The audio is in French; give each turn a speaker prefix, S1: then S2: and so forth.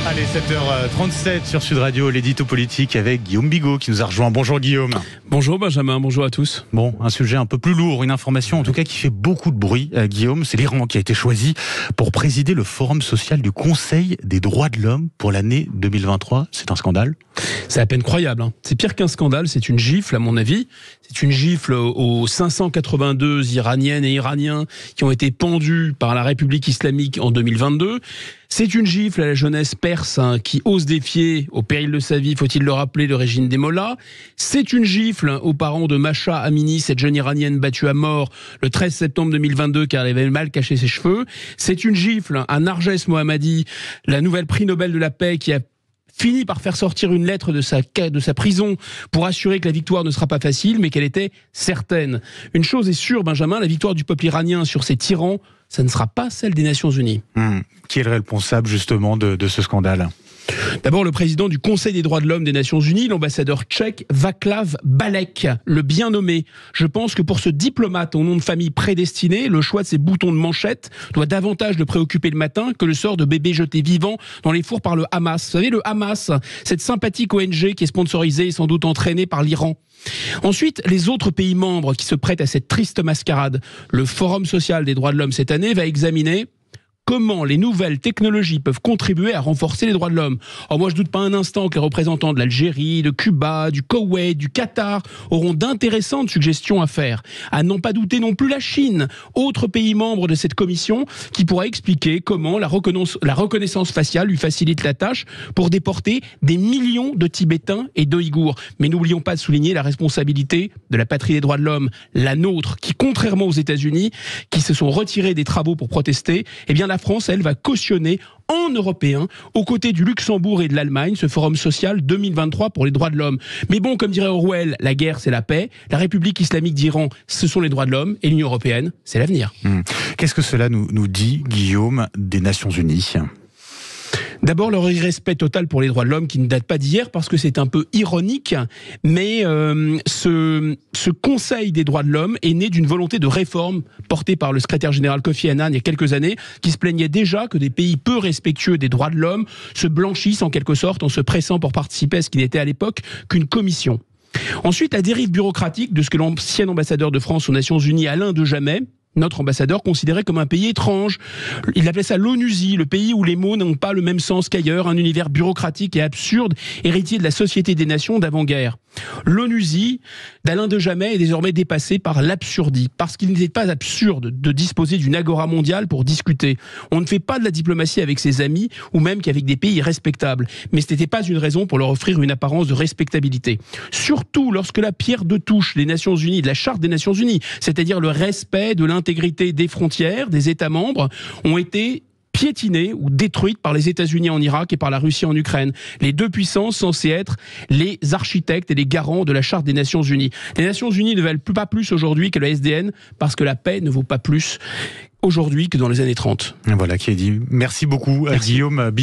S1: Allez, 7h37 sur Sud Radio, l'édito politique avec Guillaume Bigot qui nous a rejoint. Bonjour Guillaume.
S2: Bonjour Benjamin, bonjour à tous.
S1: Bon, un sujet un peu plus lourd, une information en tout cas qui fait beaucoup de bruit. Guillaume, c'est l'Iran qui a été choisi pour présider le forum social du Conseil des droits de l'homme pour l'année 2023. C'est un scandale.
S2: C'est à peine croyable, hein. C'est pire qu'un scandale, c'est une gifle à mon avis. C'est une gifle aux 582 Iraniennes et Iraniens qui ont été pendus par la République islamique en 2022. C'est une gifle à la jeunesse perse qui ose défier, au péril de sa vie, faut-il le rappeler, le régime des mollahs. C'est une gifle aux parents de Masha Amini, cette jeune Iranienne battue à mort le 13 septembre 2022 car elle avait mal caché ses cheveux. C'est une gifle à Narges Mohammadi, la nouvelle prix Nobel de la paix qui a fini par faire sortir une lettre de sa prison pour assurer que la victoire ne sera pas facile, mais qu'elle était certaine. Une chose est sûre, Benjamin, la victoire du peuple iranien sur ces tyrans, ça ne sera pas celle des Nations Unies.
S1: Qui est le responsable justement de ce scandale ?
S2: D'abord, le président du Conseil des droits de l'homme des Nations Unies, l'ambassadeur tchèque Václav Balek, le bien nommé. Je pense que pour ce diplomate au nom de famille prédestiné, le choix de ses boutons de manchette doit davantage le préoccuper le matin que le sort de bébés jetés vivants dans les fours par le Hamas. Vous savez, le Hamas, cette sympathique ONG qui est sponsorisée et sans doute entraînée par l'Iran. Ensuite, les autres pays membres qui se prêtent à cette triste mascarade. Le Forum social des droits de l'homme cette année va examiner comment les nouvelles technologies peuvent contribuer à renforcer les droits de l'homme. Alors moi, je doute pas un instant que les représentants de l'Algérie, de Cuba, du Koweït, du Qatar auront d'intéressantes suggestions à faire. À n'en pas douter non plus la Chine, autre pays membre de cette commission, qui pourra expliquer comment la reconnaissance faciale lui facilite la tâche pour déporter des millions de Tibétains et d'Ouïghours. Mais n'oublions pas de souligner la responsabilité de la patrie des droits de l'homme, la nôtre, qui contrairement aux États-Unis, qui se sont retirés des travaux pour protester, eh bien la France, elle, va cautionner en européen, aux côtés du Luxembourg et de l'Allemagne, ce forum social 2023 pour les droits de l'homme. Mais bon, comme dirait Orwell, la guerre, c'est la paix. La République islamique d'Iran, ce sont les droits de l'homme. Et l'Union européenne, c'est l'avenir.
S1: Qu'est-ce que cela nous dit, Guillaume, des Nations Unies ?
S2: D'abord, leur irrespect total pour les droits de l'homme qui ne date pas d'hier parce que c'est un peu ironique, mais ce Conseil des droits de l'homme est né d'une volonté de réforme portée par le secrétaire général Kofi Annan il y a quelques années, qui se plaignait déjà que des pays peu respectueux des droits de l'homme se blanchissent en quelque sorte en se pressant pour participer à ce qui n'était à l'époque qu'une commission. Ensuite, la dérive bureaucratique de ce que l'ancien ambassadeur de France aux Nations Unies, Alain de Jamais, notre ambassadeur, considéré comme un pays étrange. Il appelait ça l'ONUSI, le pays où les mots n'ont pas le même sens qu'ailleurs, un univers bureaucratique et absurde, héritier de la Société des Nations d'avant-guerre. L'ONUSI d'Alain de Jamais est désormais dépassé par l'absurdie, parce qu'il n'était pas absurde de disposer d'une agora mondiale pour discuter. On ne fait pas de la diplomatie avec ses amis, ou même qu'avec des pays respectables. Mais ce n'était pas une raison pour leur offrir une apparence de respectabilité. Surtout lorsque la pierre de touche des Nations Unies, de la Charte des Nations Unies, c'est-à-dire le respect de l'intégrité des frontières, des États membres, ont été piétinée ou détruite par les États-Unis en Irak et par la Russie en Ukraine. Les deux puissances censées être les architectes et les garants de la Charte des Nations Unies. Les Nations Unies ne valent pas plus aujourd'hui que la SDN parce que la paix ne vaut pas plus aujourd'hui que dans les années 30.
S1: Voilà qui est dit. Merci beaucoup, Guillaume Bigot.